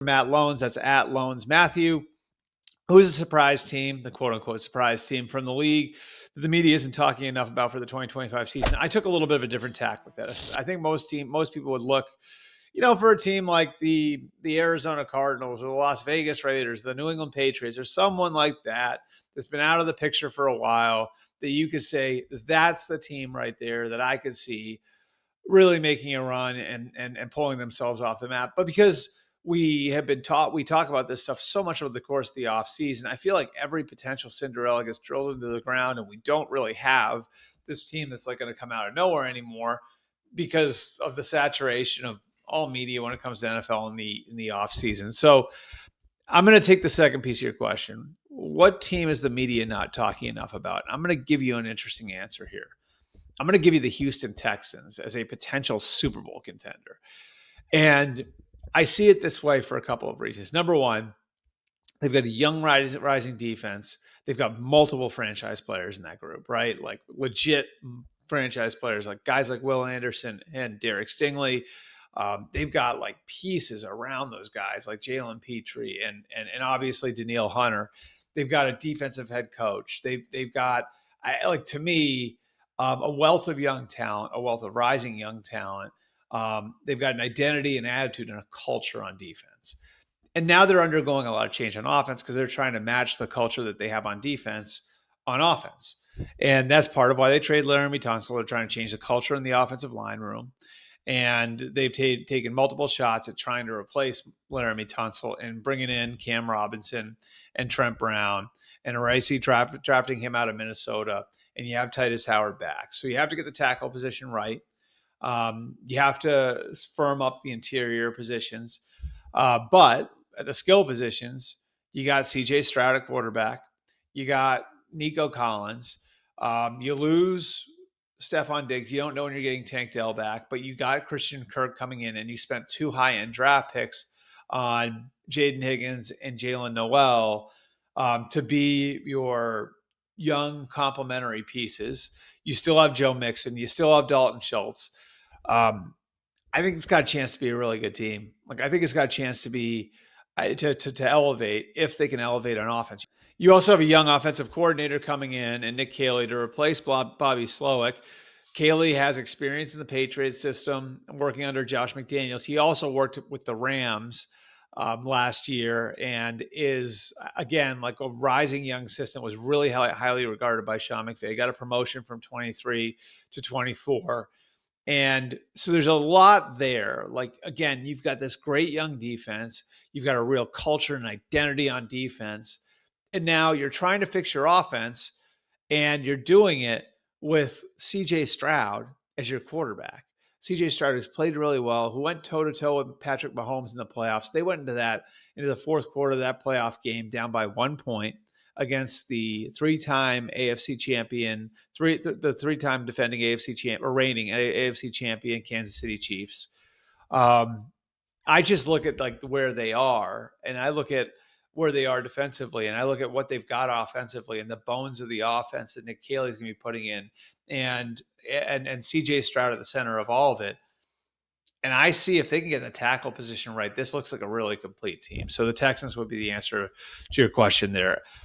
Matt Loans. That's at Loans Matthew. Who's a surprise team, the quote-unquote surprise team from the league that the media isn't talking enough about for the 2025 season? I took a little bit of a different tack with this. I think most people would look, for a team like the Arizona Cardinals or the Las Vegas Raiders, the New England Patriots, or someone like that that's been out of the picture for a while, that you could say that's the team right there that I could see really making a run and pulling themselves off the map. But because we have been taught, we talk about this stuff so much over the course of the offseason, I feel like every potential Cinderella gets drilled into the ground, and we don't really have this team that's like going to come out of nowhere anymore because of the saturation of all media when it comes to NFL in the offseason. So I'm going to take the second piece of your question. What team is the media not talking enough about? I'm going to give you an interesting answer here. I'm going to give you the Houston Texans as a potential Super Bowl contender. And I see it this way for a couple of reasons. Number one, they've got a young rising defense. They've got multiple franchise players in that group, right? Like legit franchise players, like guys like Will Anderson and Derek Stingley. They've got like pieces around those guys, like Jalen Petrie and obviously Danielle Hunter. They've got a defensive head coach. They've got, to me, a wealth of young talent, a wealth of rising young talent. They've got an identity, an attitude, and a culture on defense. And now they're undergoing a lot of change on offense because they're trying to match the culture that they have on defense on offense. And that's part of why they trade Laramie Tunsil. They're trying to change the culture in the offensive line room. And they've taken multiple shots at trying to replace Laramie Tunsil and bringing in Cam Robinson and Trent Brown and Aracey drafting him out of Minnesota. And you have Titus Howard back. So you have to get the tackle position right. You have to firm up the interior positions. But at the skill positions, you got CJ Stroud at quarterback. You got Nico Collins. You lose Stephon Diggs. You don't know when you're getting Tank Dell back, but you got Christian Kirk coming in, and you spent 2 high-end draft picks on Jaden Higgins and Jalen Noel to be your young complementary pieces. You still have Joe Mixon. You still have Dalton Schultz. I think it's got a chance to be a really good team. Like I think it's got a chance to be to elevate if they can elevate on offense. You also have a young offensive coordinator coming in and Nick Caley to replace Bobby Slowick. Caley has experience in the Patriots system, working under Josh McDaniels. He also worked with the Rams last year and is, again, like a rising young assistant, was really highly regarded by Sean McVay. Got a promotion from 23 to 24. And so there's a lot there. Like, again, you've got this great young defense. You've got a real culture and identity on defense. And now you're trying to fix your offense, and you're doing it with CJ Stroud as your quarterback. CJ Stroud, who's played really well, who went toe-to-toe with Patrick Mahomes in the playoffs. They went into the fourth quarter of that playoff game down by 1 point against the three-time AFC champion, the three-time defending AFC champ or reigning AFC champion Kansas City Chiefs. I just look at like where they are, and I look at where they are defensively, and I look at what they've got offensively and the bones of the offense that Nick Caley is going to be putting in, and CJ Stroud at the center of all of it. And I see if they can get the tackle position right, this looks like a really complete team. So the Texans would be the answer to your question there.